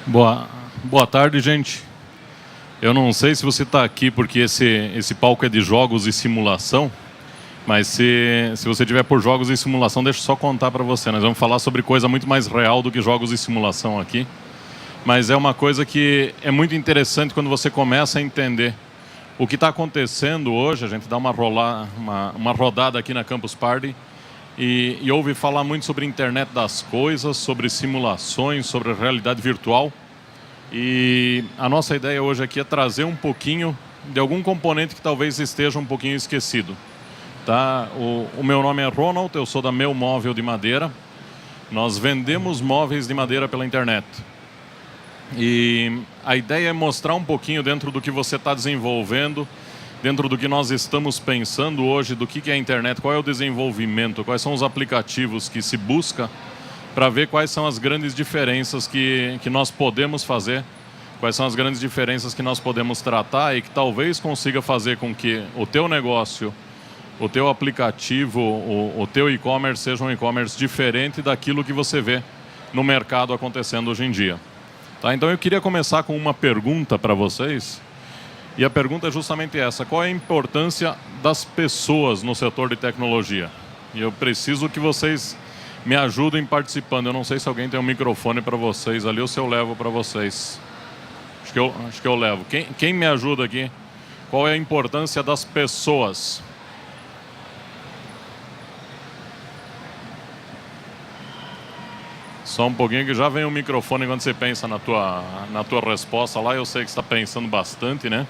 Boa tarde, gente. Eu não sei se você está aqui porque esse palco é de jogos e simulação, mas se você tiver por jogos e simulação, deixa eu só contar para você. Nós vamos falar sobre coisa muito mais real do que jogos e simulação aqui. Mas é uma coisa que é muito interessante quando você começa a entender o que está acontecendo hoje. A gente dá uma rodada aqui na Campus Party e ouve falar muito sobre internet das coisas, sobre simulações, sobre realidade virtual. E a nossa ideia hoje aqui é trazer um pouquinho de algum componente que talvez esteja um pouquinho esquecido. Tá? O meu nome é Ronald, eu sou da Meu Móvel de Madeira. Nós vendemos móveis de madeira pela internet. E a ideia é mostrar um pouquinho dentro do que você está desenvolvendo, dentro do que nós estamos pensando hoje, do que é a internet, qual é o desenvolvimento, quais são os aplicativos que se busca, para ver quais são as grandes diferenças que nós podemos fazer, quais são as grandes diferenças que nós podemos tratar e que talvez consiga fazer com que o teu negócio, o teu aplicativo, o teu e-commerce seja um e-commerce diferente daquilo que você vê no mercado acontecendo hoje em dia. Tá? Então eu queria começar com uma pergunta para vocês, e a pergunta é justamente essa: qual é a importância das pessoas no setor de tecnologia? E eu preciso que vocês me ajudem participando. Eu não sei se alguém tem um microfone para vocês ali ou se eu levo para vocês. Acho que eu levo. Quem me ajuda aqui? Qual é a importância das pessoas? Só um pouquinho que já vem o microfone quando você pensa na tua resposta lá. Eu sei que você está pensando bastante, né?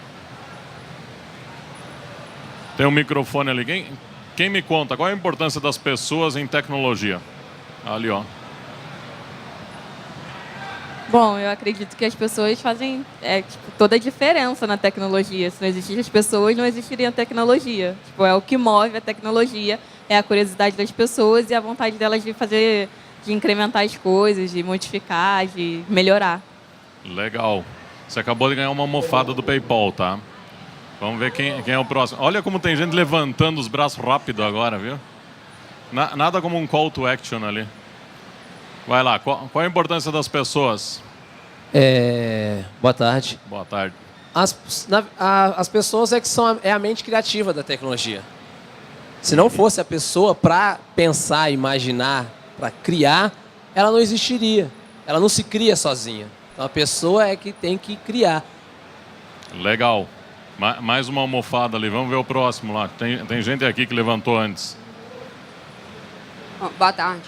Tem um microfone ali. Quem me conta? Qual é a importância das pessoas em tecnologia? Ali, ó. Bom, eu acredito que as pessoas fazem toda a diferença na tecnologia. Se não existissem as pessoas, não existiria a tecnologia. É o que move a tecnologia, é a curiosidade das pessoas e a vontade delas de incrementar as coisas, de modificar, de melhorar. Legal. Você acabou de ganhar uma almofada do PayPal, tá? Vamos ver quem é o próximo. Olha como tem gente levantando os braços rápido agora, viu? Nada como um call to action ali. Vai lá, qual é a importância das pessoas? Boa tarde. Boa tarde. As pessoas é a mente criativa da tecnologia. Se não fosse a pessoa para pensar, imaginar, para criar, ela não existiria. Ela não se cria sozinha. Então a pessoa é que tem que criar. Legal. Mais uma almofada ali. Vamos ver o próximo lá. Tem gente aqui que levantou antes. Boa tarde.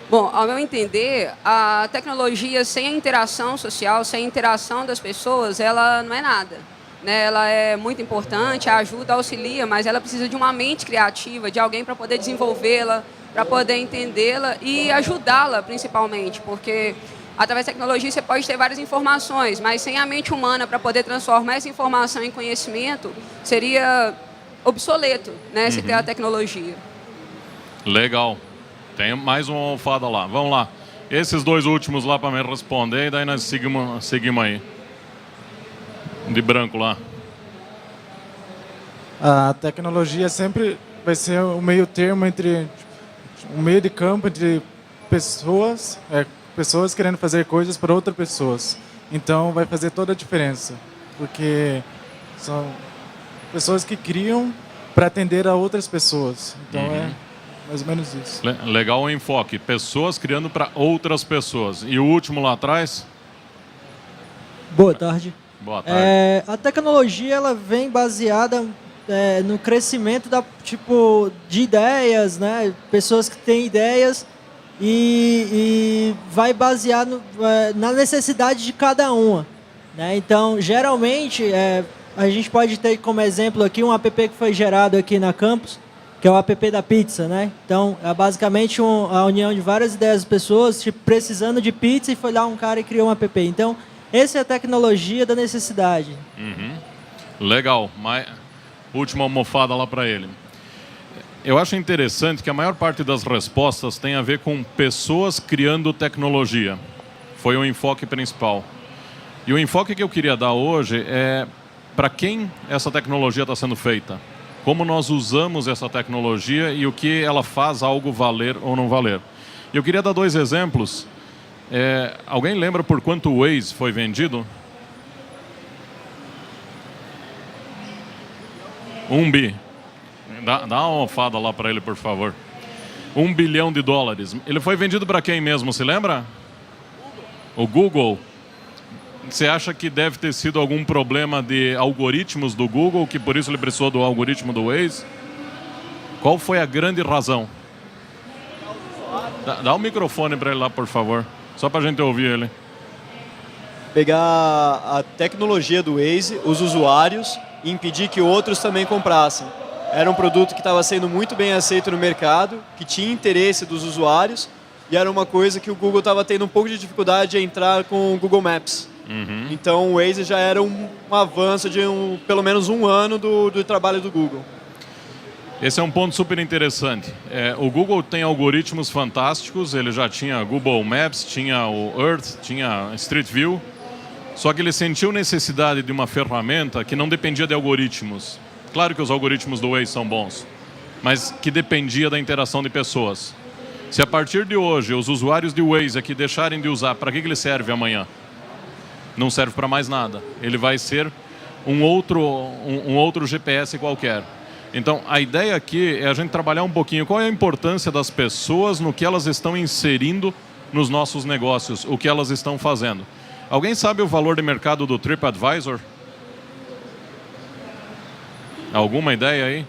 Bom, ao meu entender, a tecnologia sem a interação social, sem a interação das pessoas, ela não é nada. Né? Ela é muito importante, ajuda, auxilia, mas ela precisa de uma mente criativa, de alguém para poder desenvolvê-la, para poder entendê-la e ajudá-la, principalmente, porque através da tecnologia você pode ter várias informações, mas sem a mente humana para poder transformar essa informação em conhecimento, seria obsoleto, né, se ter a tecnologia. Legal. Tem mais uma almofada lá. Vamos lá. Esses dois últimos lá para me responder e daí nós seguimos aí. De branco lá. A tecnologia sempre vai ser um meio termo entre um meio de campo entre pessoas querendo fazer coisas para outras pessoas. Então vai fazer toda a diferença, porque são pessoas que criam para atender a outras pessoas. Então é mais ou menos isso. Legal o enfoque. Pessoas criando para outras pessoas. E o último lá atrás? Boa tarde. Boa tarde. A tecnologia ela vem baseada no crescimento de ideias, né? Pessoas que têm ideias e vai basear na necessidade de cada uma. Né? Então, geralmente, a gente pode ter como exemplo aqui um app que foi gerado aqui na campus, que é o app da pizza, né? Então, é basicamente a união de várias ideias das pessoas precisando de pizza e foi lá um cara e criou um app. Então, essa é a tecnologia da necessidade. Legal. Última almofada lá para ele. Eu acho interessante que a maior parte das respostas tem a ver com pessoas criando tecnologia. Foi o enfoque principal. E o enfoque que eu queria dar hoje é para quem essa tecnologia está sendo feita. Como nós usamos essa tecnologia e o que ela faz algo valer ou não valer. Eu queria dar dois exemplos Alguém lembra por quanto o Waze foi vendido? 1 bi. Dá uma almofada lá para ele, por favor. 1 bilhão de dólares. Ele foi vendido para quem mesmo, se lembra? O Google. Você acha que deve ter sido algum problema de algoritmos do Google, que por isso ele precisou do algoritmo do Waze? Qual foi a grande razão? Dá um microfone para ele lá, por favor. Só para a gente ouvir ele. Pegar a tecnologia do Waze, os usuários, e impedir que outros também comprassem. Era um produto que estava sendo muito bem aceito no mercado, que tinha interesse dos usuários, e era uma coisa que o Google estava tendo um pouco de dificuldade de entrar com o Google Maps. Uhum. Então o Waze já era um avanço de pelo menos um ano do trabalho do Google. Esse é um ponto super interessante. O Google tem algoritmos fantásticos, ele já tinha Google Maps, tinha o Earth, tinha Street View, só que ele sentiu necessidade de uma ferramenta que não dependia de algoritmos. Claro que os algoritmos do Waze são bons, mas que dependia da interação de pessoas. Se a partir de hoje os usuários de Waze aqui deixarem de usar, para que ele serve amanhã? Não serve para mais nada. Ele vai ser um outro GPS qualquer. Então, a ideia aqui é a gente trabalhar um pouquinho qual é a importância das pessoas no que elas estão inserindo nos nossos negócios, o que elas estão fazendo. Alguém sabe o valor de mercado do TripAdvisor? Alguma ideia aí?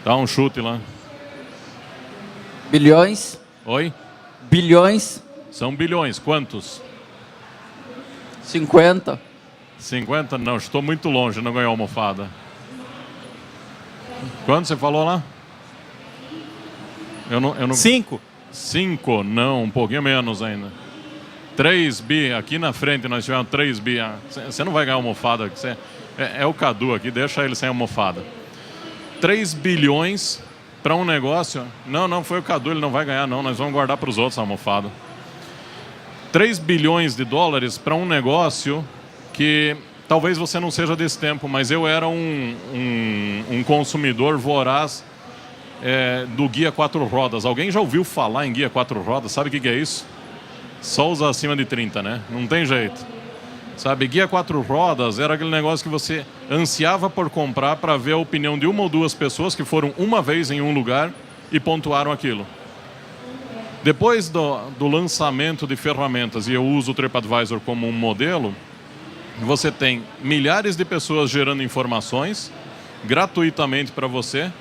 Dá um chute lá. Bilhões. Oi? Bilhões. São bilhões. Quantos? 50. 50? Não, estou muito longe, não ganhou almofada. Quanto você falou lá? Eu não... 5. 5? Não, um pouquinho menos ainda. 3 bi, aqui na frente nós tivemos 3 bi. Você não vai ganhar almofada, é o Cadu aqui, deixa ele sem almofada. 3 bilhões para um negócio... Não, foi o Cadu, ele não vai ganhar não, nós vamos guardar para os outros a almofada. 3 bilhões de dólares para um negócio que talvez você não seja desse tempo, mas eu era um consumidor voraz do guia 4 rodas. Alguém já ouviu falar em guia 4 rodas? Sabe o que é isso? Só os acima de 30, né? Não tem jeito. Sabe, guia 4 rodas era aquele negócio que você ansiava por comprar para ver a opinião de uma ou duas pessoas que foram uma vez em um lugar e pontuaram aquilo. Depois do lançamento de ferramentas, e eu uso o TripAdvisor como um modelo, você tem milhares de pessoas gerando informações gratuitamente para você,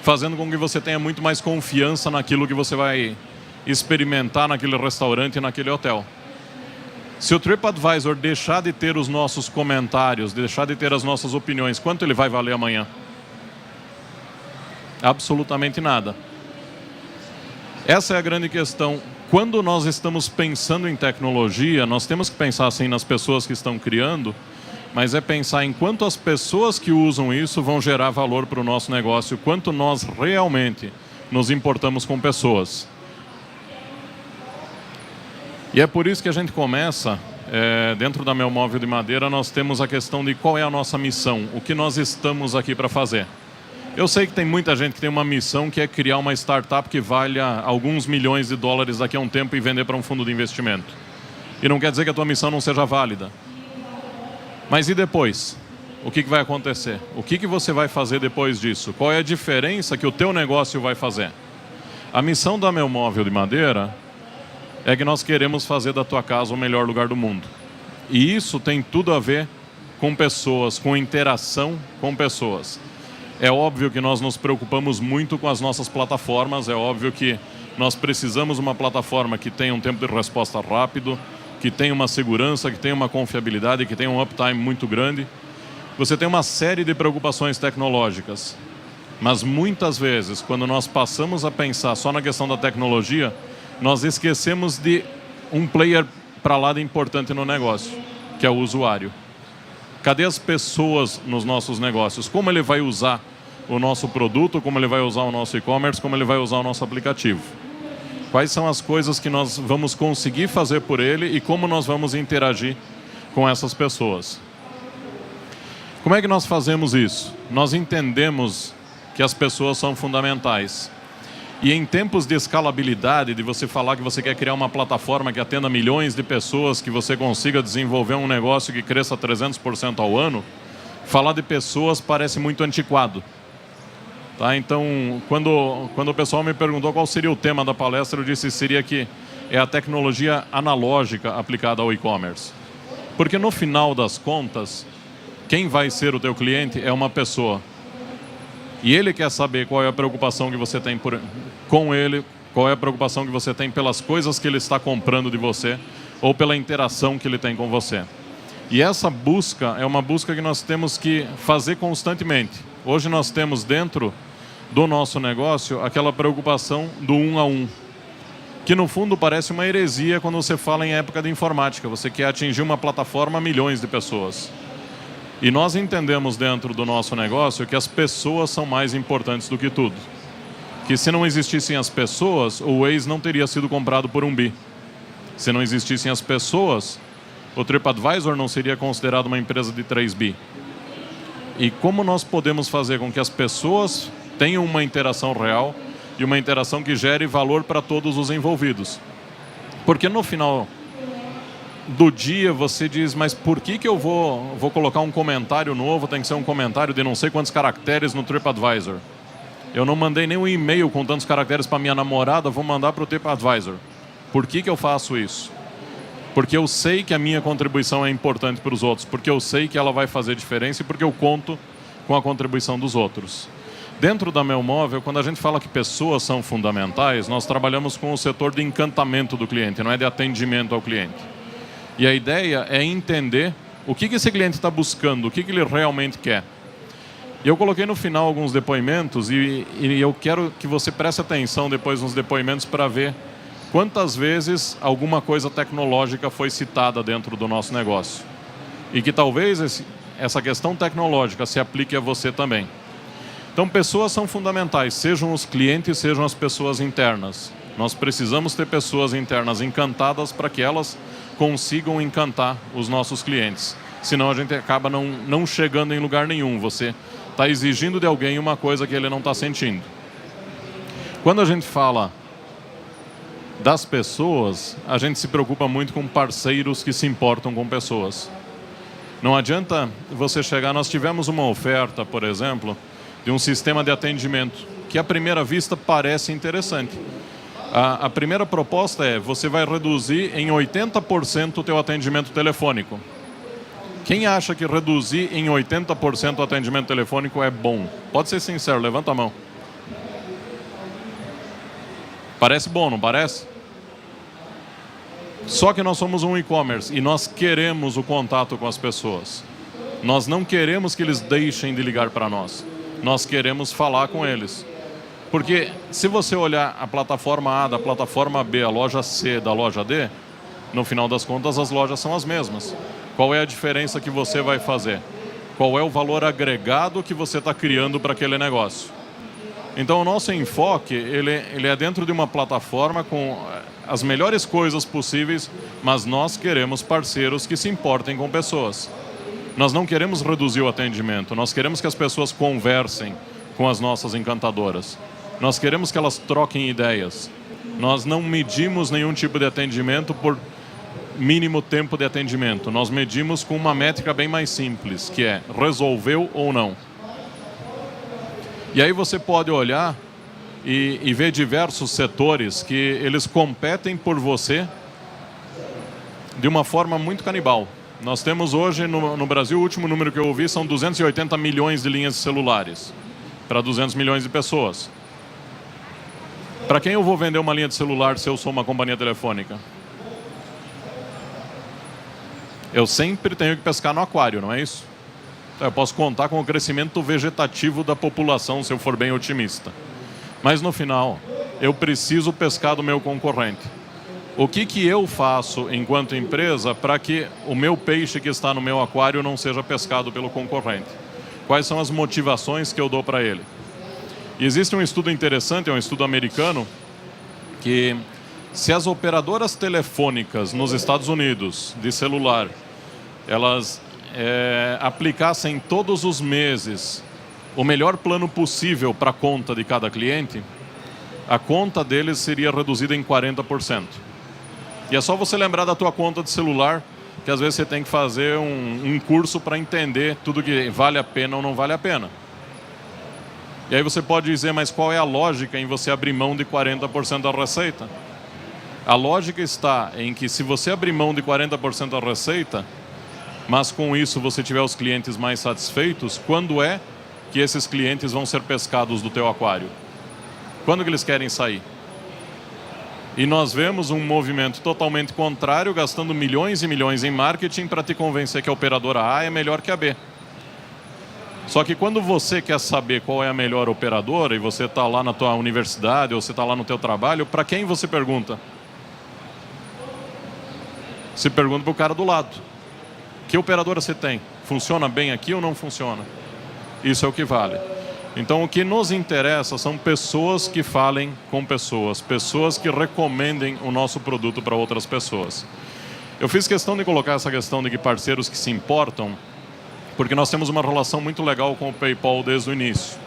fazendo com que você tenha muito mais confiança naquilo que você vai experimentar naquele restaurante e naquele hotel. Se o TripAdvisor deixar de ter os nossos comentários, deixar de ter as nossas opiniões, quanto ele vai valer amanhã? Absolutamente nada. Essa é a grande questão. Quando nós estamos pensando em tecnologia, nós temos que pensar assim nas pessoas que estão criando, mas é pensar em quanto as pessoas que usam isso vão gerar valor para o nosso negócio, quanto nós realmente nos importamos com pessoas. E é por isso que a gente começa, dentro da Meu Móvel de Madeira, nós temos a questão de qual é a nossa missão, o que nós estamos aqui para fazer. Eu sei que tem muita gente que tem uma missão que é criar uma startup que valha alguns milhões de dólares daqui a um tempo e vender para um fundo de investimento. E não quer dizer que a tua missão não seja válida. Mas e depois? O que vai acontecer? O que você vai fazer depois disso? Qual é a diferença que o teu negócio vai fazer? A missão da Meu Móvel de Madeira é que nós queremos fazer da tua casa o melhor lugar do mundo. E isso tem tudo a ver com pessoas, com interação com pessoas. É óbvio que nós nos preocupamos muito com as nossas plataformas, é óbvio que nós precisamos de uma plataforma que tenha um tempo de resposta rápido, que tenha uma segurança, que tenha uma confiabilidade, que tenha um uptime muito grande. Você tem uma série de preocupações tecnológicas, mas muitas vezes, quando nós passamos a pensar só na questão da tecnologia, nós esquecemos de um player para lá de importante no negócio, que é o usuário. Cadê as pessoas nos nossos negócios? Como ele vai usar o nosso produto, como ele vai usar o nosso e-commerce, como ele vai usar o nosso aplicativo? Quais são as coisas que nós vamos conseguir fazer por ele e como nós vamos interagir com essas pessoas? Como é que nós fazemos isso? Nós entendemos que as pessoas são fundamentais. E em tempos de escalabilidade, de você falar que você quer criar uma plataforma que atenda milhões de pessoas, que você consiga desenvolver um negócio que cresça 300% ao ano, falar de pessoas parece muito antiquado. Tá? Então, quando o pessoal me perguntou qual seria o tema da palestra, eu disse que seria que é a tecnologia analógica aplicada ao e-commerce. Porque no final das contas, quem vai ser o teu cliente é uma pessoa. E ele quer saber qual é a preocupação que você tem com ele, qual é a preocupação que você tem pelas coisas que ele está comprando de você ou pela interação que ele tem com você. E essa busca é uma busca que nós temos que fazer constantemente. Hoje nós temos dentro do nosso negócio aquela preocupação do 1 a 1, que no fundo parece uma heresia quando você fala em época de informática. Você quer atingir uma plataforma a milhões de pessoas. E nós entendemos dentro do nosso negócio que as pessoas são mais importantes do que tudo. Que se não existissem as pessoas, o Waze não teria sido comprado por 1 bi. Se não existissem as pessoas, o TripAdvisor não seria considerado uma empresa de 3 bi. E como nós podemos fazer com que as pessoas tenham uma interação real e uma interação que gere valor para todos os envolvidos? Porque no final do dia você diz, mas por que eu vou colocar um comentário novo, tem que ser um comentário de não sei quantos caracteres no TripAdvisor? Eu não mandei nem um e-mail com tantos caracteres para minha namorada, vou mandar para o TripAdvisor. Por que eu faço isso? Porque eu sei que a minha contribuição é importante para os outros, porque eu sei que ela vai fazer diferença e porque eu conto com a contribuição dos outros. Dentro da Melmóvel, quando a gente fala que pessoas são fundamentais, nós trabalhamos com o setor de encantamento do cliente, não é de atendimento ao cliente. E a ideia é entender o que esse cliente está buscando, o que ele realmente quer. E eu coloquei no final alguns depoimentos e eu quero que você preste atenção depois nos depoimentos para ver quantas vezes alguma coisa tecnológica foi citada dentro do nosso negócio. E que talvez essa questão tecnológica se aplique a você também. Então, pessoas são fundamentais, sejam os clientes, sejam as pessoas internas. Nós precisamos ter pessoas internas encantadas para que elas consigam encantar os nossos clientes. Senão a gente acaba não chegando em lugar nenhum. Você está exigindo de alguém uma coisa que ele não está sentindo. Quando a gente fala das pessoas, a gente se preocupa muito com parceiros que se importam com pessoas. Não adianta você chegar... Nós tivemos uma oferta, por exemplo, de um sistema de atendimento que à primeira vista parece interessante. A primeira proposta é, você vai reduzir em 80% o teu atendimento telefônico. Quem acha que reduzir em 80% o atendimento telefônico é bom? Pode ser sincero, levanta a mão. Parece bom, não parece? Só que nós somos um e-commerce e nós queremos o contato com as pessoas. Nós não queremos que eles deixem de ligar para nós. Nós queremos falar com eles. Porque se você olhar a plataforma A da plataforma B, a loja C da loja D, no final das contas as lojas são as mesmas. Qual é a diferença que você vai fazer? Qual é o valor agregado que você está criando para aquele negócio? Então o nosso enfoque ele é dentro de uma plataforma com as melhores coisas possíveis, mas nós queremos parceiros que se importem com pessoas. Nós não queremos reduzir o atendimento, nós queremos que as pessoas conversem com as nossas encantadoras. Nós queremos que elas troquem ideias. Nós não medimos nenhum tipo de atendimento por mínimo tempo de atendimento. Nós medimos com uma métrica bem mais simples, que é resolveu ou não. E aí você pode olhar e ver diversos setores que eles competem por você de uma forma muito canibal. Nós temos hoje no Brasil, o último número que eu ouvi, são 280 milhões de linhas celulares para 200 milhões de pessoas. Para quem eu vou vender uma linha de celular se eu sou uma companhia telefônica? Eu sempre tenho que pescar no aquário, não é isso? Então, eu posso contar com o crescimento vegetativo da população, se eu for bem otimista. Mas no final, eu preciso pescar do meu concorrente. O que eu faço enquanto empresa para que o meu peixe que está no meu aquário não seja pescado pelo concorrente? Quais são as motivações que eu dou para ele? E existe um estudo interessante, é um estudo americano, que se as operadoras telefônicas nos Estados Unidos de celular, elas aplicassem todos os meses o melhor plano possível para a conta de cada cliente, a conta deles seria reduzida em 40%. E é só você lembrar da tua conta de celular, que às vezes você tem que fazer um curso para entender tudo que vale a pena ou não vale a pena. E aí você pode dizer, mas qual é a lógica em você abrir mão de 40% da receita? A lógica está em que se você abrir mão de 40% da receita, mas com isso você tiver os clientes mais satisfeitos, quando é que esses clientes vão ser pescados do teu aquário? Quando que eles querem sair? E nós vemos um movimento totalmente contrário, gastando milhões e milhões em marketing para te convencer que a operadora A é melhor que a B. Só que quando você quer saber qual é a melhor operadora e você está lá na tua universidade ou você está lá no teu trabalho, para quem você pergunta? Você pergunta para o cara do lado. Que operadora você tem? Funciona bem aqui ou não funciona? Isso é o que vale. Então, o que nos interessa são pessoas que falem com pessoas, pessoas que recomendem o nosso produto para outras pessoas. Eu fiz questão de colocar essa questão de que parceiros que se importam, porque nós temos uma relação muito legal com o PayPal desde o início.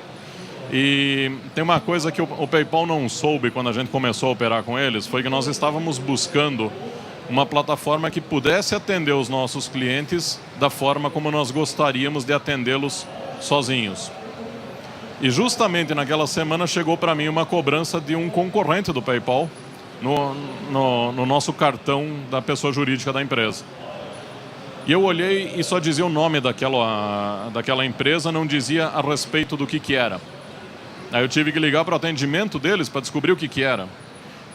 E tem uma coisa que o PayPal não soube quando a gente começou a operar com eles, foi que nós estávamos buscando uma plataforma que pudesse atender os nossos clientes da forma como nós gostaríamos de atendê-los sozinhos. E justamente naquela semana chegou para mim uma cobrança de um concorrente do PayPal no nosso cartão da pessoa jurídica da empresa. E eu olhei e só dizia o nome daquela empresa, não dizia a respeito do que era. Aí eu tive que ligar para o atendimento deles para descobrir o que era.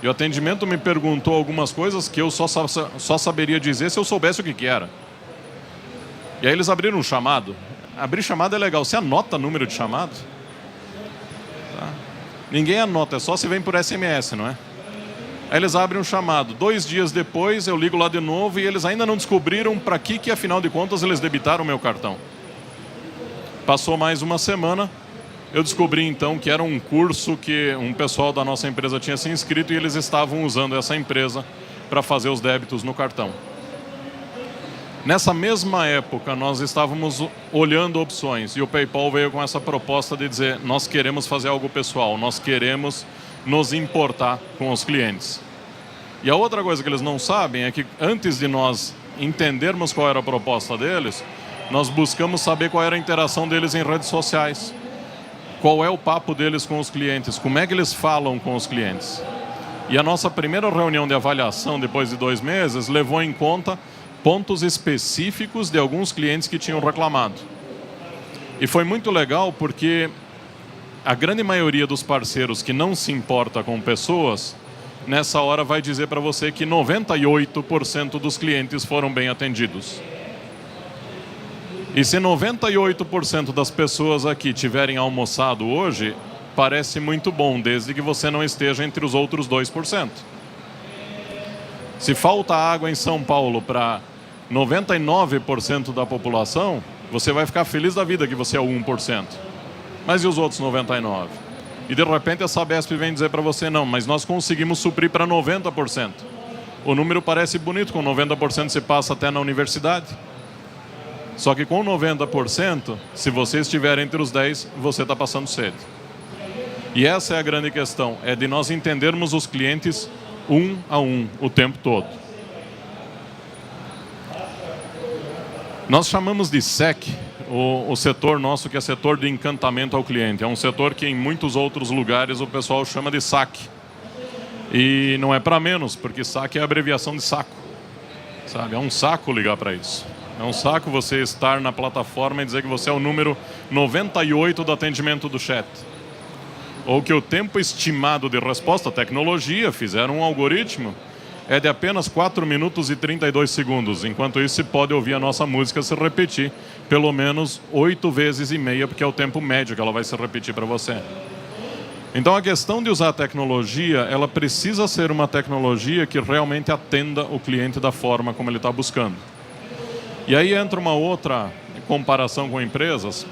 E o atendimento me perguntou algumas coisas que eu só saberia dizer se eu soubesse o que era. E aí eles abriram um chamado. Abrir chamado é legal. Você anota número de chamado? Tá. Ninguém anota, é só se vem por SMS, não é? Aí eles abrem um chamado. 2 dias depois eu ligo lá de novo e eles ainda não descobriram para que afinal de contas eles debitaram o meu cartão. Passou mais uma semana, eu descobri então que era um curso que um pessoal da nossa empresa tinha se inscrito e eles estavam usando essa empresa para fazer os débitos no cartão. Nessa mesma época, nós estávamos olhando opções e o PayPal veio com essa proposta de dizer: nós queremos fazer algo pessoal, nós queremos nos importar com os clientes. E a outra coisa que eles não sabem é que antes de nós entendermos qual era a proposta deles, nós buscamos saber qual era a interação deles em redes sociais. Qual é o papo deles com os clientes, como é que eles falam com os clientes. E a nossa primeira reunião de avaliação, depois de 2 meses, levou em conta pontos específicos de alguns clientes que tinham reclamado. E foi muito legal porque a grande maioria dos parceiros que não se importa com pessoas, nessa hora vai dizer para você que 98% dos clientes foram bem atendidos. E se 98% das pessoas aqui tiverem almoçado hoje, parece muito bom, desde que você não esteja entre os outros 2%. Se falta água em São Paulo para 99% da população, você vai ficar feliz da vida que você é o 1%. Mas e os outros 99%? E de repente a Sabesp vem dizer para você: não, mas nós conseguimos suprir para 90%. O número parece bonito, com 90% você passa até na universidade. Só que com 90%, se você estiver entre os 10%, você está passando sede. E essa é a grande questão, é de nós entendermos os clientes um a um, o tempo todo. Nós chamamos de SEC, o setor nosso, que é setor de encantamento ao cliente. É um setor que em muitos outros lugares o pessoal chama de SAC. E não é para menos, porque SAC é a abreviação de saco. Sabe? É um saco ligar para isso. É um saco você estar na plataforma e dizer que você é o número 98 do atendimento do chat. Ou que o tempo estimado de resposta, tecnologia, fizeram um algoritmo, é de apenas 4 minutos e 32 segundos. Enquanto isso, se pode ouvir a nossa música se repetir pelo menos 8 vezes e meia, porque é o tempo médio que ela vai se repetir para você. Então, a questão de usar a tecnologia, ela precisa ser uma tecnologia que realmente atenda o cliente da forma como ele está buscando. E aí entra uma outra comparação com empresas.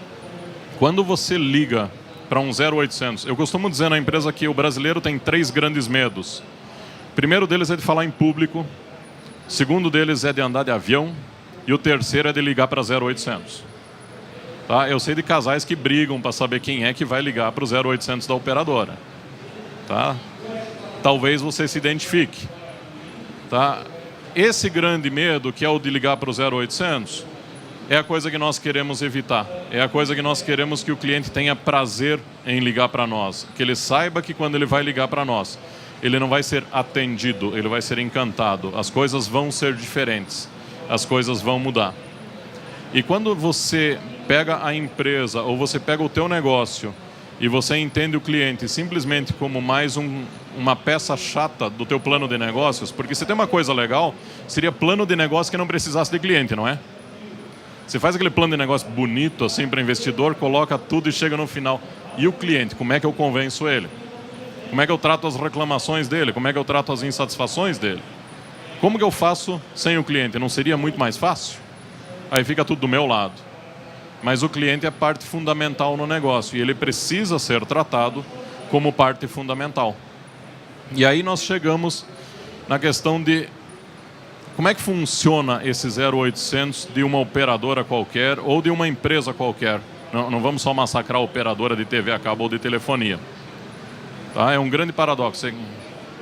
Quando você liga para um 0800, eu costumo dizer na empresa que o brasileiro tem 3 grandes medos. O primeiro deles é de falar em público, o segundo deles é de andar de avião e o terceiro é de ligar para 0800. Tá? Eu sei de casais que brigam para saber quem é que vai ligar para o 0800 da operadora. Tá? Talvez você se identifique. Tá? Esse grande medo, que é o de ligar para o 0800, é a coisa que nós queremos evitar. É a coisa que nós queremos que o cliente tenha prazer em ligar para nós. Que ele saiba que quando ele vai ligar para nós, ele não vai ser atendido, ele vai ser encantado. As coisas vão ser diferentes. As coisas vão mudar. E quando você pega a empresa ou você pega o teu negócio e você entende o cliente simplesmente como mais uma peça chata do teu plano de negócios, porque se tem uma coisa legal, seria plano de negócio que não precisasse de cliente, não é? Você faz aquele plano de negócio bonito assim para investidor, coloca tudo e chega no final. E o cliente, como é que eu convenço ele? Como é que eu trato as reclamações dele? Como é que eu trato as insatisfações dele? Como que eu faço sem o cliente? Não seria muito mais fácil? Aí fica tudo do meu lado. Mas o cliente é parte fundamental no negócio e ele precisa ser tratado como parte fundamental. E aí nós chegamos na questão de como é que funciona esse 0800 de uma operadora qualquer ou de uma empresa qualquer. Não vamos só massacrar a operadora de TV a cabo ou de telefonia. Tá? É um grande paradoxo. Você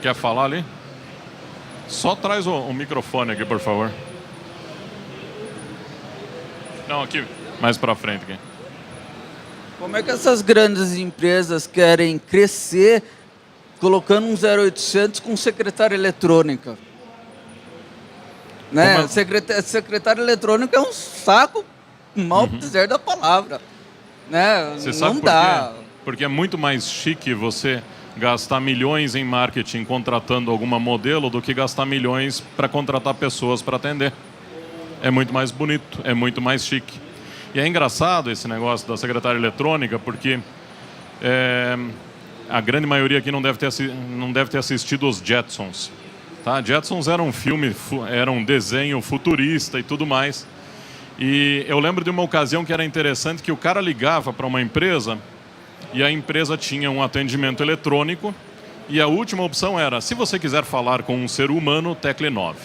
quer falar ali? Só traz o microfone aqui, por favor. Não, aqui. Mais para frente aqui. Como é que essas grandes empresas querem crescer colocando um 0800 com secretária eletrônica? Né? Secretária eletrônica é um saco, mal dizer da palavra. Né? Você sabe não por dá. quê? Porque é muito mais chique você gastar milhões em marketing contratando alguma modelo do que gastar milhões para contratar pessoas para atender. É muito mais bonito, é muito mais chique. E é engraçado esse negócio da secretária eletrônica, porque a grande maioria aqui não deve ter assistido os Jetsons. Tá? Jetsons era um filme, era um desenho futurista e tudo mais. E eu lembro de uma ocasião que era interessante, que o cara ligava para uma empresa e a empresa tinha um atendimento eletrônico e a última opção era, se você quiser falar com um ser humano, tecle 9.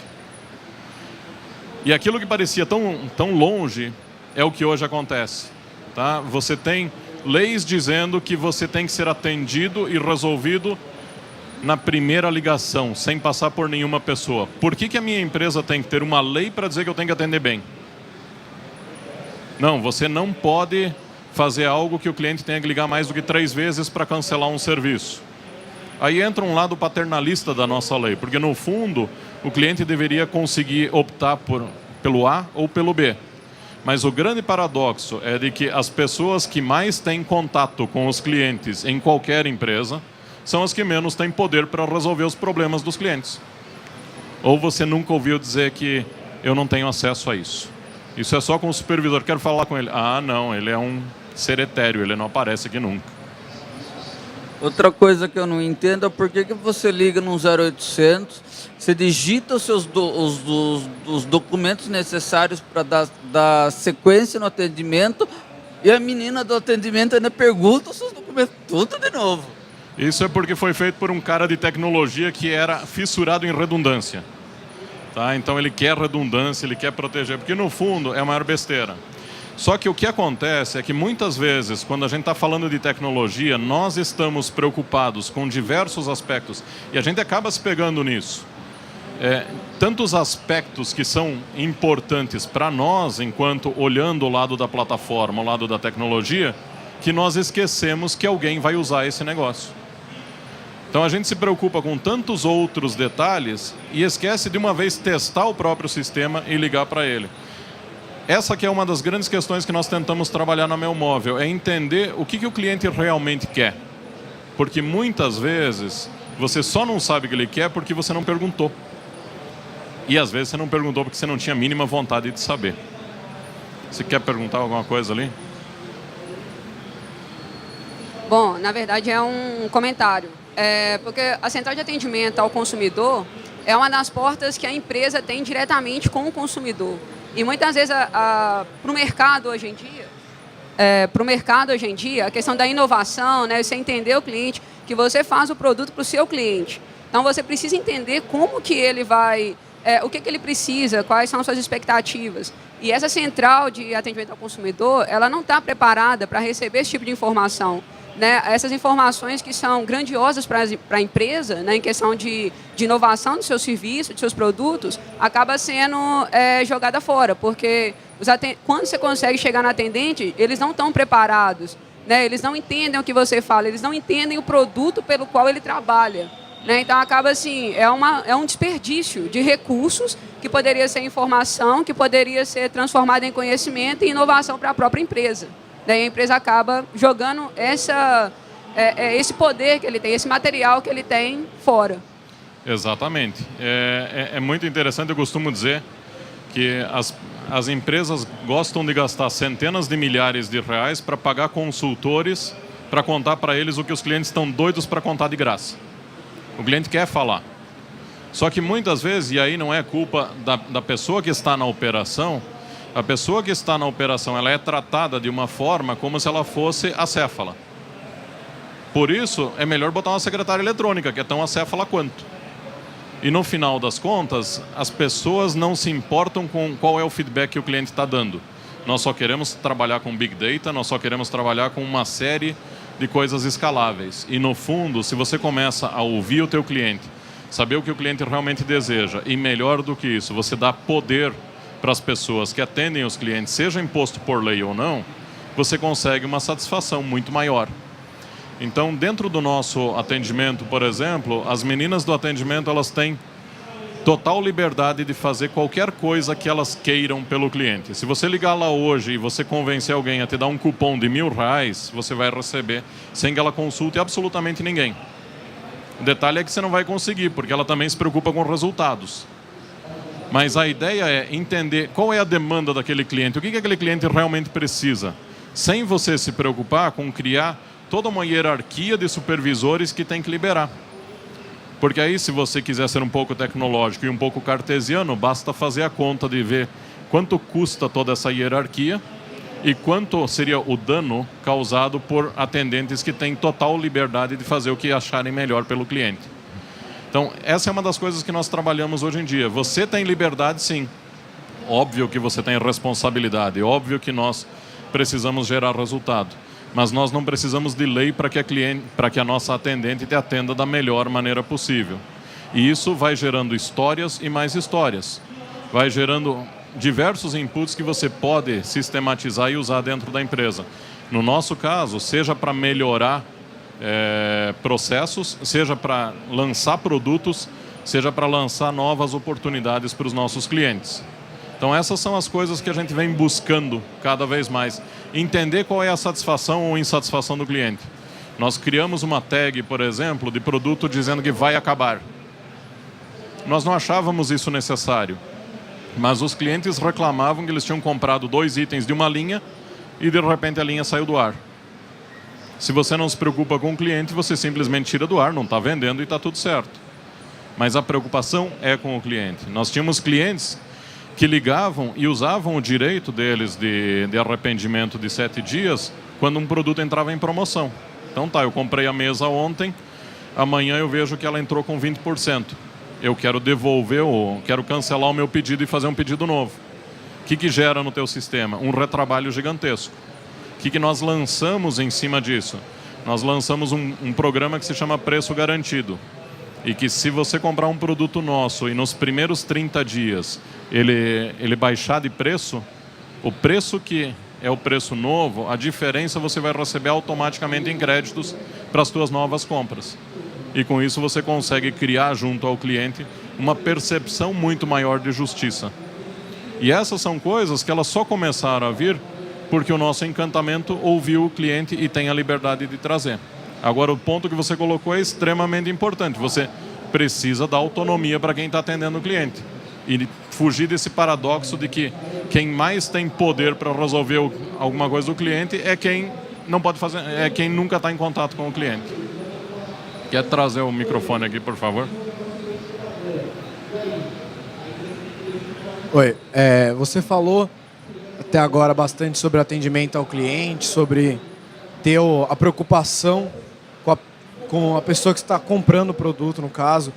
E aquilo que parecia tão longe é o que hoje acontece. Tá? Você tem leis dizendo que você tem que ser atendido e resolvido na primeira ligação, sem passar por nenhuma pessoa. Por que a minha empresa tem que ter uma lei para dizer que eu tenho que atender bem? Não, você não pode fazer algo que o cliente tenha que ligar mais do que 3 vezes para cancelar um serviço. Aí entra um lado paternalista da nossa lei, porque no fundo o cliente deveria conseguir optar pelo A ou pelo B. Mas o grande paradoxo é de que as pessoas que mais têm contato com os clientes em qualquer empresa são as que menos têm poder para resolver os problemas dos clientes. Ou você nunca ouviu dizer que eu não tenho acesso a isso? Isso é só com o supervisor, quero falar com ele. Ah, não, ele é um ser etéreo, ele não aparece aqui nunca. Outra coisa que eu não entendo é por que você liga num 0800, você digita os documentos necessários para dar sequência no atendimento e a menina do atendimento ainda pergunta os seus documentos tudo de novo. Isso é porque foi feito por um cara de tecnologia que era fissurado em redundância. Tá? Então ele quer redundância, ele quer proteger, porque no fundo é a maior besteira. Só que o que acontece é que muitas vezes, quando a gente está falando de tecnologia, nós estamos preocupados com diversos aspectos e a gente acaba se pegando nisso. Tantos aspectos que são importantes para nós, enquanto olhando o lado da plataforma, o lado da tecnologia, que nós esquecemos que alguém vai usar esse negócio. Então a gente se preocupa com tantos outros detalhes e esquece de uma vez testar o próprio sistema e ligar para ele. Essa que é uma das grandes questões que nós tentamos trabalhar na Meu Móvel, é entender o que o cliente realmente quer. Porque muitas vezes você só não sabe o que ele quer porque você não perguntou. E às vezes você não perguntou porque você não tinha a mínima vontade de saber. Você quer perguntar alguma coisa ali? Bom, na verdade é um comentário. Porque a central de atendimento ao consumidor é uma das portas que a empresa tem diretamente com o consumidor. E muitas vezes para o mercado hoje em dia, a questão da inovação, né, você entender o cliente, que você faz o produto para o seu cliente. Então você precisa entender como que ele vai, o que ele precisa, quais são as suas expectativas. E essa central de atendimento ao consumidor, ela não está preparada para receber esse tipo de informação. né, essas informações que são grandiosas para a empresa, né, em questão de inovação dos seus serviços, dos seus produtos, acaba sendo jogada fora, porque quando você consegue chegar no atendente, eles não estão preparados, né, eles não entendem o que você fala, eles não entendem o produto pelo qual ele trabalha. Né, então, acaba assim, é um desperdício de recursos que poderia ser informação, que poderia ser transformado em conhecimento e inovação para a própria empresa. Daí a empresa acaba jogando esse poder que ele tem, esse material que ele tem fora. Exatamente. É muito interessante, eu costumo dizer que as empresas gostam de gastar centenas de milhares de reais para pagar consultores para contar para eles o que os clientes estão doidos para contar de graça. O cliente quer falar. Só que muitas vezes, e aí não é culpa da pessoa que está na operação, a pessoa que está na operação ela é tratada de uma forma como se ela fosse acéfala. Por isso, é melhor botar uma secretária eletrônica, que é tão acéfala quanto. E no final das contas, as pessoas não se importam com qual é o feedback que o cliente está dando. Nós só queremos trabalhar com Big Data, nós só queremos trabalhar com uma série de coisas escaláveis. E no fundo, se você começa a ouvir o teu cliente, saber o que o cliente realmente deseja, e melhor do que isso, você dá poder para as pessoas que atendem os clientes, seja imposto por lei ou não, você consegue uma satisfação muito maior. Então, dentro do nosso atendimento, por exemplo, as meninas do atendimento, elas têm total liberdade de fazer qualquer coisa que elas queiram pelo cliente. Se você ligar lá hoje e você convencer alguém a te dar um cupom de R$1.000, você vai receber sem que ela consulte absolutamente ninguém. O detalhe é que você não vai conseguir, porque ela também se preocupa com resultados. Mas a ideia é entender qual é a demanda daquele cliente, o que aquele cliente realmente precisa, sem você se preocupar com criar toda uma hierarquia de supervisores que tem que liberar. Porque aí, se você quiser ser um pouco tecnológico e um pouco cartesiano, basta fazer a conta de ver quanto custa toda essa hierarquia e quanto seria o dano causado por atendentes que têm total liberdade de fazer o que acharem melhor pelo cliente. Então, essa é uma das coisas que nós trabalhamos hoje em dia. Você tem liberdade, sim. Óbvio que você tem responsabilidade. Óbvio que nós precisamos gerar resultado. Mas nós não precisamos de lei para que a nossa atendente te atenda da melhor maneira possível. E isso vai gerando histórias e mais histórias. Vai gerando diversos inputs que você pode sistematizar e usar dentro da empresa. No nosso caso, seja para melhorar processos, seja para lançar produtos, seja para lançar novas oportunidades para os nossos clientes. Então essas são as coisas que a gente vem buscando cada vez mais. Entender qual é a satisfação ou insatisfação do cliente. Nós criamos uma tag, por exemplo, de produto dizendo que vai acabar. Nós não achávamos isso necessário, mas os clientes reclamavam que eles tinham comprado 2 itens de uma linha e de repente a linha saiu do ar. Se você não se preocupa com o cliente, você simplesmente tira do ar, não está vendendo e está tudo certo. Mas a preocupação é com o cliente. Nós tínhamos clientes que ligavam e usavam o direito deles de arrependimento de 7 dias quando um produto entrava em promoção. Então tá, eu comprei a mesa ontem, amanhã eu vejo que ela entrou com 20%. Eu quero devolver, quero cancelar o meu pedido e fazer um pedido novo. O que gera no teu sistema? Um retrabalho gigantesco. O que nós lançamos em cima disso? Nós lançamos um programa que se chama Preço Garantido. E que se você comprar um produto nosso e nos primeiros 30 dias ele baixar de preço, o preço que é o preço novo, a diferença você vai receber automaticamente em créditos para as suas novas compras. E com isso você consegue criar junto ao cliente uma percepção muito maior de justiça. E essas são coisas que elas só começaram a vir porque o nosso encantamento ouviu o cliente e tem a liberdade de trazer. Agora, o ponto que você colocou é extremamente importante. Você precisa dar autonomia para quem está atendendo o cliente. E fugir desse paradoxo de que quem mais tem poder para resolver alguma coisa do cliente é quem não pode fazer, é quem nunca está em contato com o cliente. Quer trazer o microfone aqui, por favor? Oi, você falou até agora bastante sobre atendimento ao cliente, sobre ter a preocupação com a pessoa que está comprando o produto, no caso.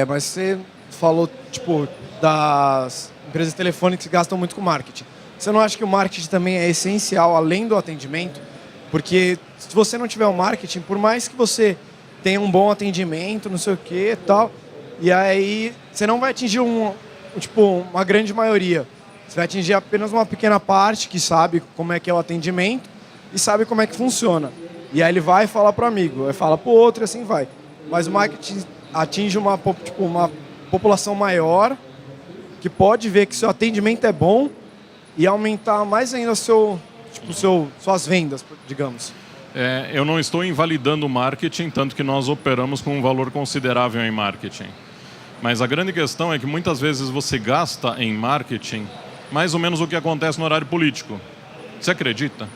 Mas você falou, das empresas telefônicas que gastam muito com marketing. Você não acha que o marketing também é essencial, além do atendimento? Porque se você não tiver o marketing, por mais que você tenha um bom atendimento, não sei o que e tal, e aí você não vai atingir uma grande maioria. Você vai atingir apenas uma pequena parte que sabe como é que é o atendimento e sabe como é que funciona. E aí ele vai falar para o amigo, vai falar para o outro e assim vai. Mas o marketing atinge uma população maior que pode ver que seu atendimento é bom e aumentar mais ainda suas vendas, digamos. Eu não estou invalidando o marketing, tanto que nós operamos com um valor considerável em marketing. Mas a grande questão é que muitas vezes você gasta em marketing mais ou menos o que acontece no horário político. Você acredita?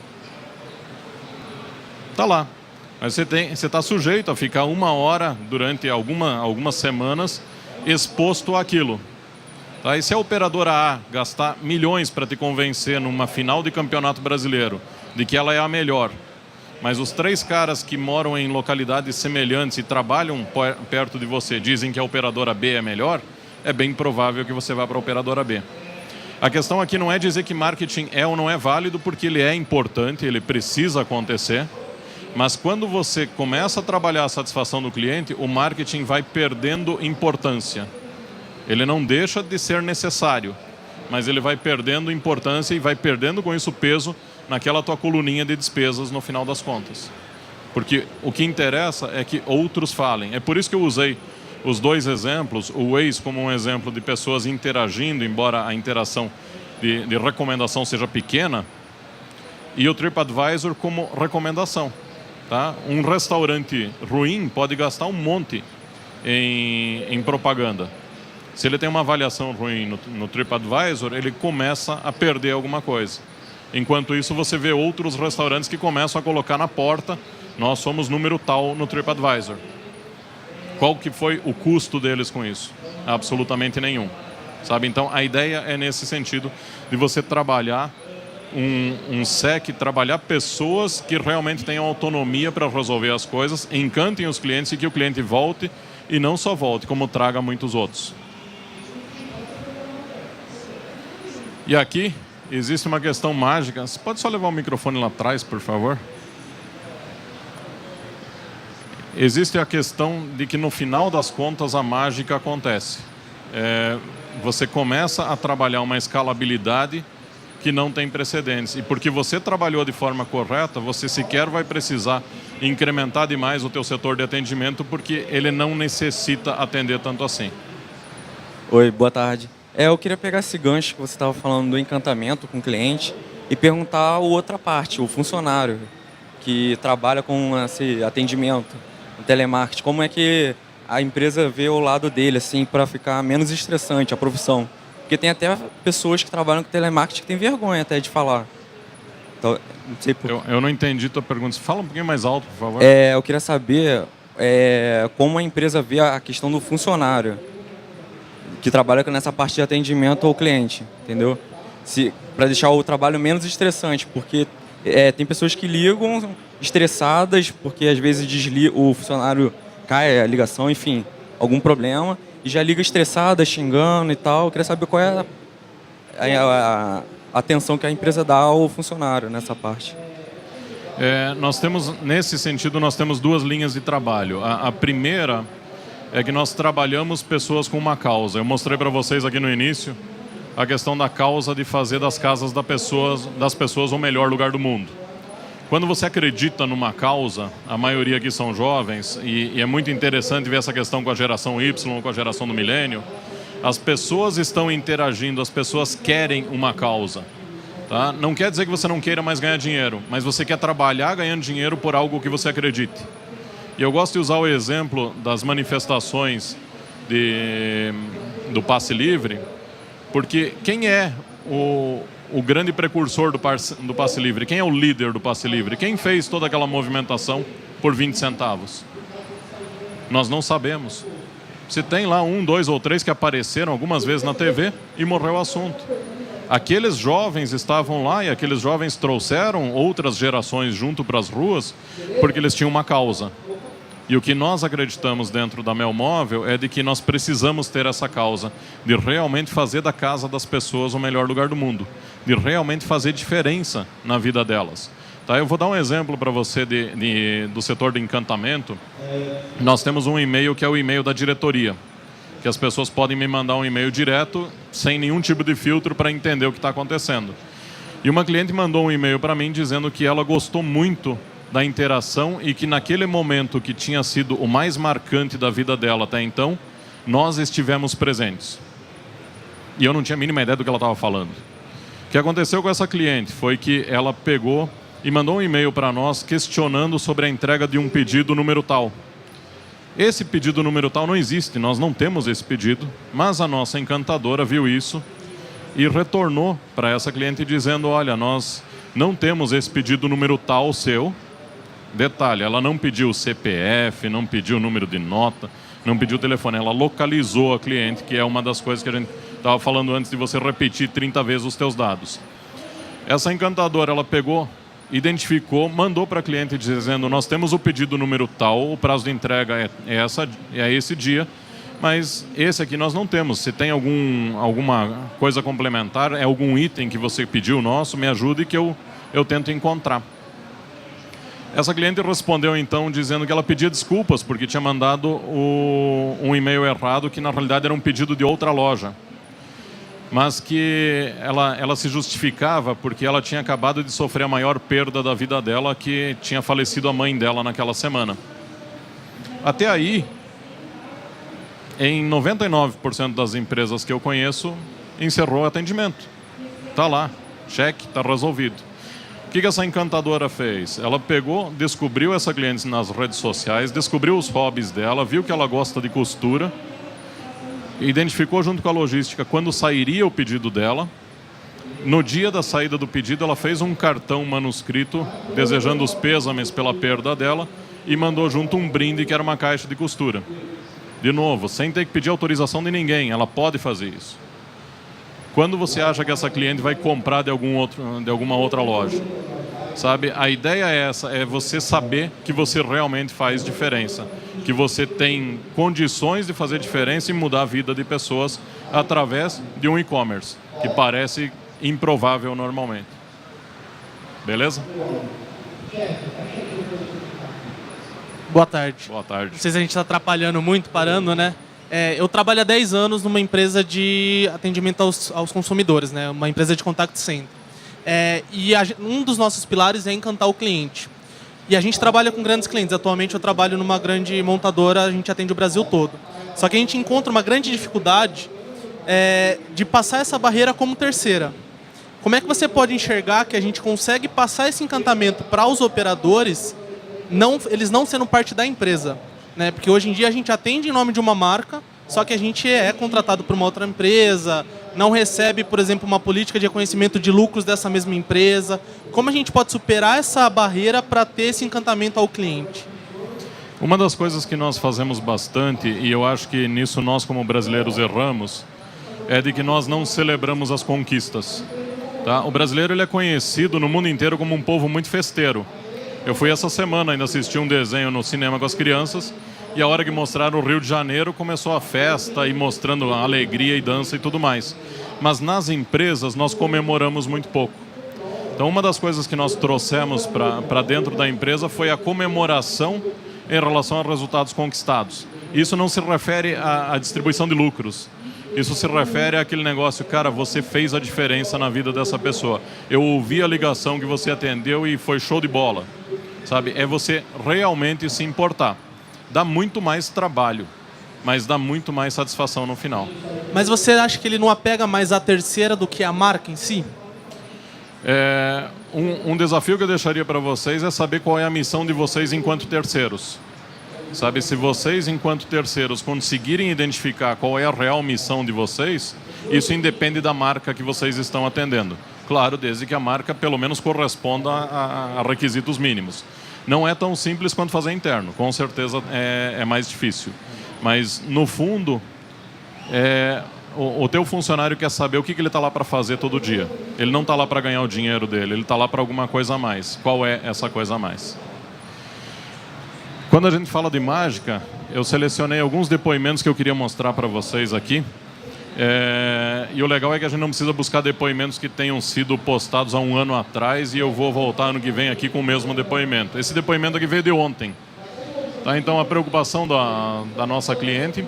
Está lá. Mas você está sujeito a ficar 1 hora durante algumas semanas exposto àquilo. Tá? E se a operadora A gastar milhões para te convencer numa final de campeonato brasileiro de que ela é a melhor, mas os 3 caras que moram em localidades semelhantes e trabalham perto de você dizem que a operadora B é melhor, é bem provável que você vá para a operadora B. A questão aqui não é dizer que marketing é ou não é válido, porque ele é importante, ele precisa acontecer, mas quando você começa a trabalhar a satisfação do cliente, o marketing vai perdendo importância. Ele não deixa de ser necessário, mas ele vai perdendo importância e vai perdendo com isso peso naquela tua coluninha de despesas no final das contas. Porque o que interessa é que outros falem. É por isso que eu usei os 2 exemplos, o Waze como um exemplo de pessoas interagindo, embora a interação de recomendação seja pequena, e o TripAdvisor como recomendação. Tá? Um restaurante ruim pode gastar um monte em propaganda. Se ele tem uma avaliação ruim no TripAdvisor, ele começa a perder alguma coisa. Enquanto isso, você vê outros restaurantes que começam a colocar na porta: nós somos número tal no TripAdvisor. Qual que foi o custo deles com isso? Absolutamente nenhum. Sabe? Então, a ideia é nesse sentido de você trabalhar um SEC, trabalhar pessoas que realmente tenham autonomia para resolver as coisas, encantem os clientes e que o cliente volte, e não só volte, como traga muitos outros. E aqui existe uma questão mágica. Você pode só levar o microfone lá atrás, por favor? Existe a questão de que no final das contas a mágica acontece. Você começa a trabalhar uma escalabilidade que não tem precedentes. E porque você trabalhou de forma correta, você sequer vai precisar incrementar demais o teu setor de atendimento, porque ele não necessita atender tanto assim. Oi, boa tarde. Eu queria pegar esse gancho que você estava falando do encantamento com o cliente e perguntar a outra parte, o funcionário que trabalha com esse atendimento, o telemarketing. Como é que a empresa vê o lado dele, assim, para ficar menos estressante a profissão? Porque tem até pessoas que trabalham com telemarketing que têm vergonha até de falar. Então, não sei por... Eu não entendi a tua pergunta. Fala um pouquinho mais alto, por favor. Eu queria saber como a empresa vê a questão do funcionário que trabalha nessa parte de atendimento ao cliente, entendeu? Para deixar o trabalho menos estressante, porque tem pessoas que ligam estressadas, porque às vezes o funcionário cai a ligação, enfim, algum problema, e já liga estressada, xingando e tal. Eu queria saber qual é a atenção que a empresa dá ao funcionário nessa parte. Nesse sentido, nós temos 2 linhas de trabalho. A primeira é que nós trabalhamos pessoas com uma causa. Eu mostrei para vocês aqui no início a questão da causa de fazer das casas das pessoas o melhor lugar do mundo. Quando você acredita numa causa, a maioria aqui são jovens, e é muito interessante ver essa questão com a geração Y, com a geração do milênio. As pessoas estão interagindo, as pessoas querem uma causa. Tá? Não quer dizer que você não queira mais ganhar dinheiro, mas você quer trabalhar ganhando dinheiro por algo que você acredite. E eu gosto de usar o exemplo das manifestações do passe livre, porque quem é o grande precursor do passe livre? Quem é o líder do passe livre? Quem fez toda aquela movimentação por 20 centavos? Nós não sabemos. Se tem lá 1, 2 ou 3 que apareceram algumas vezes na TV e morreu o assunto. Aqueles jovens estavam lá e aqueles jovens trouxeram outras gerações junto para as ruas porque eles tinham uma causa. E o que nós acreditamos dentro da Mel Móvel é de que nós precisamos ter essa causa, de realmente fazer da casa das pessoas o melhor lugar do mundo, de realmente fazer diferença na vida delas. Tá, eu vou dar um exemplo para você do setor de encantamento. Nós temos um e-mail que é o e-mail da diretoria, que as pessoas podem me mandar um e-mail direto, sem nenhum tipo de filtro, para entender o que está acontecendo. E uma cliente mandou um e-mail para mim dizendo que ela gostou muito da interação e que naquele momento que tinha sido o mais marcante da vida dela até então, nós estivemos presentes. E eu não tinha a mínima ideia do que ela estava falando. O que aconteceu com essa cliente foi que ela pegou e mandou um e-mail para nós questionando sobre a entrega de um pedido número tal. Esse pedido número tal não existe, nós não temos esse pedido, mas a nossa encantadora viu isso e retornou para essa cliente dizendo, olha, nós não temos esse pedido número tal seu. Detalhe, ela não pediu o CPF, não pediu o número de nota, não pediu o telefone, ela localizou a cliente, que é uma das coisas que a gente estava falando antes de você repetir 30 vezes os teus dados. Essa encantadora, ela pegou, identificou, mandou para a cliente dizendo, nós temos o pedido número tal, o prazo de entrega é esse dia, mas esse aqui nós não temos. Se tem alguma coisa complementar, é algum item que você pediu nosso, me ajude que eu tento encontrar. Essa cliente respondeu então dizendo que ela pedia desculpas porque tinha mandado um e-mail errado, que na realidade era um pedido de outra loja. Mas que ela se justificava porque ela tinha acabado de sofrer a maior perda da vida dela, que tinha falecido a mãe dela naquela semana. Até aí, em 99% das empresas que eu conheço, encerrou o atendimento. Está lá, cheque, está resolvido. O que essa encantadora fez? Ela pegou, descobriu essa cliente nas redes sociais, descobriu os hobbies dela, viu que ela gosta de costura, identificou junto com a logística quando sairia o pedido dela. No dia da saída do pedido, ela fez um cartão manuscrito desejando os pêsames pela perda dela e mandou junto um brinde que era uma caixa de costura. De novo, sem ter que pedir autorização de ninguém, ela pode fazer isso. Quando você acha que essa cliente vai comprar de alguma outra loja? Sabe? A ideia é essa, é você saber que você realmente faz diferença, que você tem condições de fazer diferença e mudar a vida de pessoas através de um e-commerce, que parece improvável normalmente. Beleza? Boa tarde. Boa tarde. Não sei se a gente está atrapalhando muito, parando, né? Eu trabalho há 10 anos numa empresa de atendimento aos consumidores, né? Uma empresa de contact center. Um dos nossos pilares é encantar o cliente. E a gente trabalha com grandes clientes. Atualmente eu trabalho numa grande montadora, a gente atende o Brasil todo. Só que a gente encontra uma grande dificuldade de passar essa barreira como terceira. Como é que você pode enxergar que a gente consegue passar esse encantamento para os operadores, eles não sendo parte da empresa? Né? Porque hoje em dia a gente atende em nome de uma marca, só que a gente é contratado por uma outra empresa, não recebe, por exemplo, uma política de reconhecimento de lucros dessa mesma empresa. Como a gente pode superar essa barreira para ter esse encantamento ao cliente? Uma das coisas que nós fazemos bastante, e eu acho que nisso nós como brasileiros erramos, é de que nós não celebramos as conquistas. Tá? O brasileiro ele é conhecido no mundo inteiro como um povo muito festeiro. Eu fui essa semana ainda assistir um desenho no cinema com as crianças e a hora que mostraram o Rio de Janeiro começou a festa e mostrando a alegria e dança e tudo mais. Mas nas empresas nós comemoramos muito pouco. Então uma das coisas que nós trouxemos para dentro da empresa foi a comemoração em relação a resultados conquistados. Isso não se refere à distribuição de lucros. Isso se refere àquele negócio, cara, você fez a diferença na vida dessa pessoa. Eu ouvi a ligação que você atendeu e foi show de bola. Sabe? É você realmente se importar. Dá muito mais trabalho, mas dá muito mais satisfação no final. Mas você acha que ele não apega mais à terceira do que à marca em si? Um desafio que eu deixaria para vocês é saber qual é a missão de vocês enquanto terceiros. Sabe, se vocês, enquanto terceiros, conseguirem identificar qual é a real missão de vocês, isso independe da marca que vocês estão atendendo. Claro, desde que a marca pelo menos corresponda a requisitos mínimos. Não é tão simples quanto fazer interno, com certeza é mais difícil. Mas, no fundo, o teu funcionário quer saber o que ele está lá para fazer todo dia. Ele não está lá para ganhar o dinheiro dele, ele está lá para alguma coisa a mais. Qual é essa coisa a mais? Quando a gente fala de mágica, eu selecionei alguns depoimentos que eu queria mostrar para vocês aqui. E o legal é que a gente não precisa buscar depoimentos que tenham sido postados há um ano atrás e eu vou voltar ano que vem aqui com o mesmo depoimento. Esse depoimento aqui veio de ontem. Tá? Então, a preocupação da nossa cliente,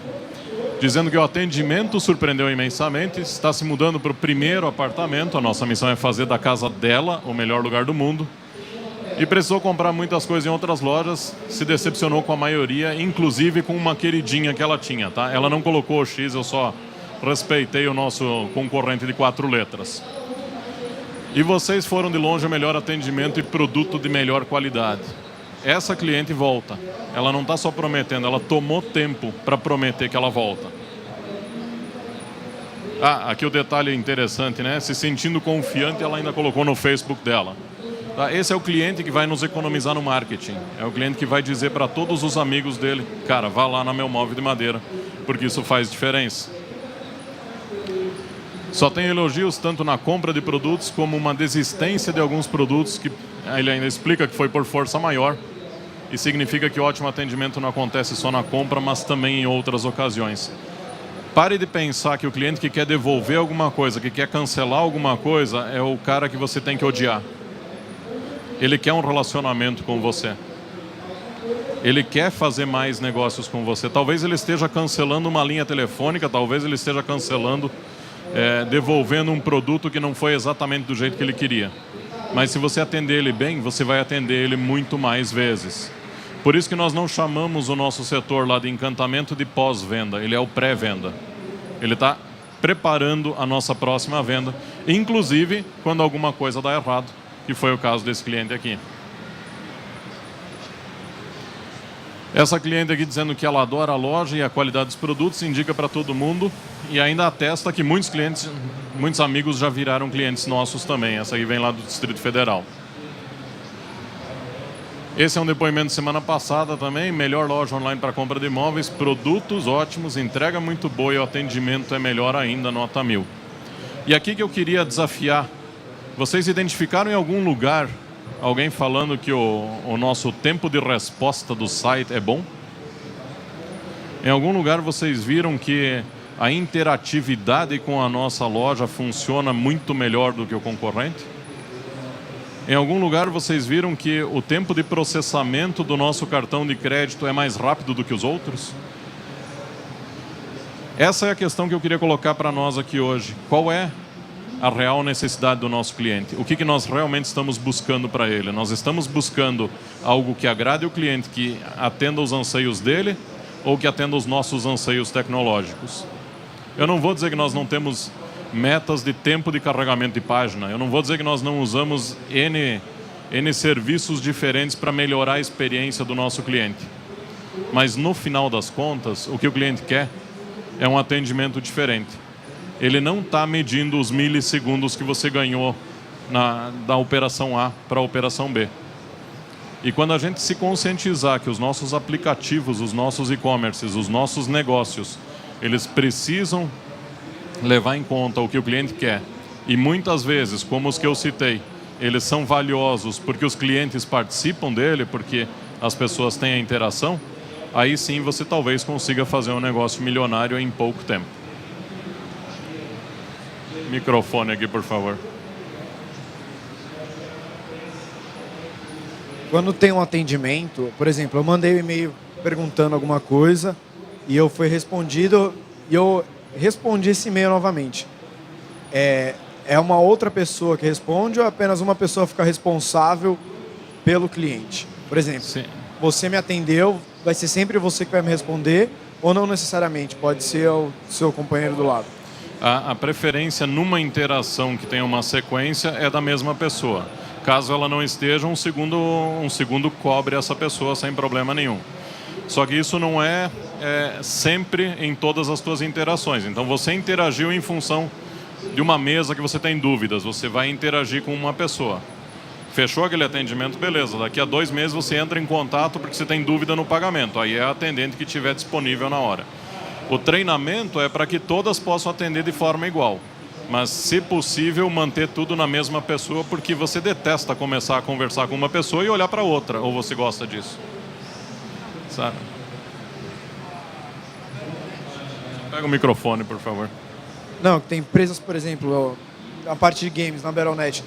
dizendo que o atendimento surpreendeu imensamente, está se mudando para o primeiro apartamento, a nossa missão é fazer da casa dela o melhor lugar do mundo, e precisou comprar muitas coisas em outras lojas, se decepcionou com a maioria, inclusive com uma queridinha que ela tinha. Tá? Ela não colocou o X, eu só respeitei o nosso concorrente de 4 letras. E vocês foram de longe o melhor atendimento e produto de melhor qualidade. Essa cliente volta. Ela não está só prometendo, ela tomou tempo para prometer que ela volta. Aqui o detalhe interessante, né? Se sentindo confiante, ela ainda colocou no Facebook dela. Tá? Esse é o cliente que vai nos economizar no marketing. É o cliente que vai dizer para todos os amigos dele, cara, vá lá na Meu Móvel de Madeira, porque isso faz diferença. Só tem elogios tanto na compra de produtos como uma desistência de alguns produtos que ele ainda explica que foi por força maior. E significa que o ótimo atendimento não acontece só na compra, mas também em outras ocasiões. Pare de pensar que o cliente que quer devolver alguma coisa, que quer cancelar alguma coisa, é o cara que você tem que odiar. Ele quer um relacionamento com você. Ele quer fazer mais negócios com você. Talvez ele esteja cancelando uma linha telefônica, talvez ele esteja cancelando, devolvendo um produto que não foi exatamente do jeito que ele queria. Mas se você atender ele bem, você vai atender ele muito mais vezes. Por isso que nós não chamamos o nosso setor lá de encantamento de pós-venda, ele é o pré-venda. Ele está preparando a nossa próxima venda, inclusive quando alguma coisa dá errado, que foi o caso desse cliente aqui. Essa cliente aqui dizendo que ela adora a loja e a qualidade dos produtos, indica para todo mundo e ainda atesta que muitos clientes, muitos amigos já viraram clientes nossos também. Essa aqui vem lá do Distrito Federal. Esse é um depoimento de semana passada também, melhor loja online para compra de imóveis, produtos ótimos, entrega muito boa e o atendimento é melhor ainda, nota 1000. E aqui que eu queria desafiar, vocês identificaram em algum lugar alguém falando que o nosso tempo de resposta do site é bom? Em algum lugar vocês viram que a interatividade com a nossa loja funciona muito melhor do que o concorrente? Em algum lugar vocês viram que o tempo de processamento do nosso cartão de crédito é mais rápido do que os outros? Essa é a questão que eu queria colocar para nós aqui hoje. Qual é a real necessidade do nosso cliente? O que nós realmente estamos buscando para ele? Nós estamos buscando algo que agrade o cliente, que atenda os anseios dele ou que atenda os nossos anseios tecnológicos? Eu não vou dizer que nós não temos metas de tempo de carregamento de página. Eu não vou dizer que nós não usamos N serviços diferentes para melhorar a experiência do nosso cliente. Mas no final das contas, o que o cliente quer é um atendimento diferente. Ele não está medindo os milissegundos que você ganhou da operação A para a operação B. E quando a gente se conscientizar que os nossos aplicativos, os nossos e-commerces, os nossos negócios, eles precisam levar em conta o que o cliente quer. E muitas vezes, como os que eu citei, eles são valiosos porque os clientes participam dele, porque as pessoas têm a interação, aí sim você talvez consiga fazer um negócio milionário em pouco tempo. Microfone aqui, por favor. Quando tem um atendimento, por exemplo, eu mandei um e-mail perguntando alguma coisa e eu fui respondido e eu respondi esse e-mail novamente. É uma outra pessoa que responde ou apenas uma pessoa fica responsável pelo cliente? Por exemplo, sim, você me atendeu, vai ser sempre você que vai me responder ou não necessariamente? Pode ser o seu companheiro do lado. A preferência numa interação que tenha uma sequência é da mesma pessoa. Caso ela não esteja, um segundo cobre essa pessoa sem problema nenhum. Só que isso não é sempre em todas as suas interações. Então você interagiu em função de uma mesa que você tem dúvidas, você vai interagir com uma pessoa. Fechou aquele atendimento, beleza. Daqui a 2 meses você entra em contato porque você tem dúvida no pagamento. Aí é a atendente que estiver disponível na hora. O treinamento é para que todas possam atender de forma igual. Mas, se possível, manter tudo na mesma pessoa, porque você detesta começar a conversar com uma pessoa e olhar para outra. Ou você gosta disso? Sabe? Pega o microfone, por favor. Não, tem empresas, por exemplo, a parte de games na Battle.net,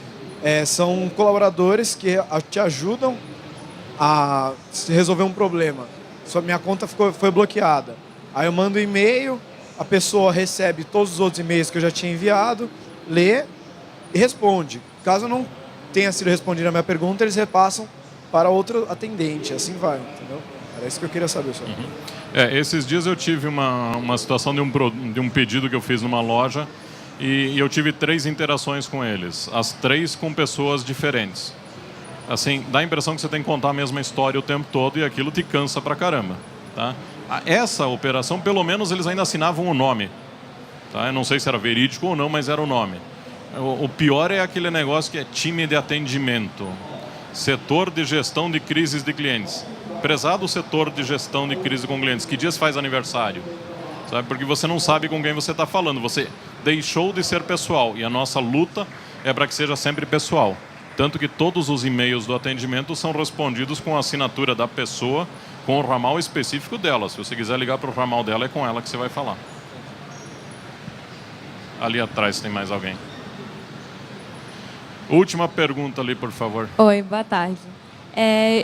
são colaboradores que te ajudam a resolver um problema. Minha conta foi bloqueada. Aí eu mando um e-mail, a pessoa recebe todos os outros e-mails que eu já tinha enviado, lê e responde. Caso não tenha sido respondida a minha pergunta, eles repassam para outro atendente. Assim vai, entendeu? Era isso que eu queria saber. Só. Esses dias eu tive uma situação de um pedido que eu fiz numa loja e eu tive 3 interações com eles. As 3 com pessoas diferentes. Assim, dá a impressão que você tem que contar a mesma história o tempo todo e aquilo te cansa pra caramba. Tá? Essa operação, pelo menos, eles ainda assinavam o nome. Tá? Eu não sei se era verídico ou não, mas era o nome. O pior é aquele negócio que é time de atendimento, setor de gestão de crises de clientes. Prezado setor de gestão de crise com clientes, que dias faz aniversário? Sabe? Porque você não sabe com quem você está falando. Você deixou de ser pessoal e a nossa luta é para que seja sempre pessoal. Tanto que todos os e-mails do atendimento são respondidos com a assinatura da pessoa, com o ramal específico dela. Se você quiser ligar para o ramal dela, é com ela que você vai falar. Ali atrás tem mais alguém. Última pergunta ali, por favor. Oi, boa tarde.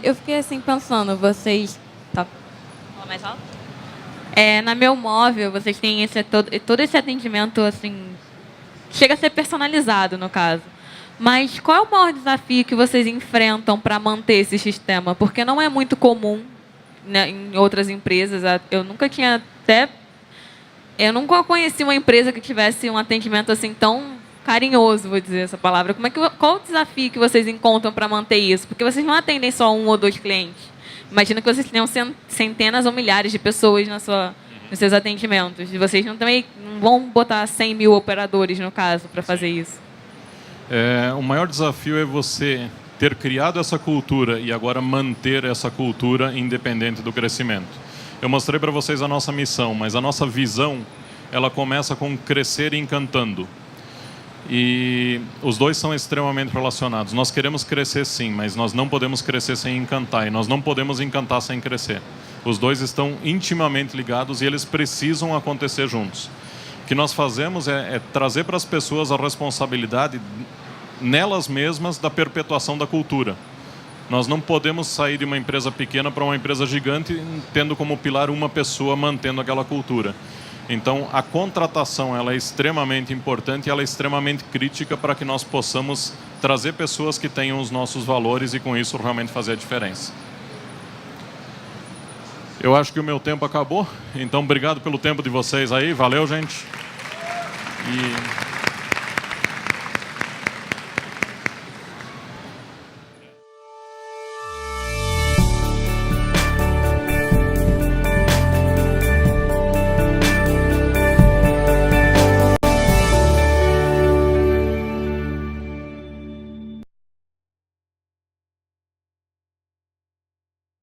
Eu fiquei assim pensando, vocês... Tá. Fala mais alto? Na Meu Móvel, vocês têm todo esse atendimento, assim... Chega a ser personalizado, no caso. Mas qual é o maior desafio que vocês enfrentam para manter esse sistema? Porque não é muito comum, né, em outras empresas. Eu nunca conheci uma empresa que tivesse um atendimento assim tão carinhoso, vou dizer essa palavra. Qual o desafio que vocês encontram para manter isso? Porque vocês não atendem só 1 ou 2 clientes. Imagina que vocês tenham centenas ou milhares de pessoas nos seus atendimentos. E vocês não vão botar 100 mil operadores, no caso, para fazer isso. O maior desafio é você ter criado essa cultura e agora manter essa cultura independente do crescimento. Eu mostrei para vocês a nossa missão, mas a nossa visão, ela começa com crescer encantando. E os dois são extremamente relacionados. Nós queremos crescer sim, mas nós não podemos crescer sem encantar. E nós não podemos encantar sem crescer. Os dois estão intimamente ligados e eles precisam acontecer juntos. O que nós fazemos é trazer para as pessoas a responsabilidade nelas mesmas da perpetuação da cultura. Nós não podemos sair de uma empresa pequena para uma empresa gigante tendo como pilar uma pessoa mantendo aquela cultura. Então, a contratação ela é extremamente importante e ela é extremamente crítica para que nós possamos trazer pessoas que tenham os nossos valores e, com isso, realmente fazer a diferença. Eu acho que o meu tempo acabou. Então, obrigado pelo tempo de vocês aí. Valeu, gente.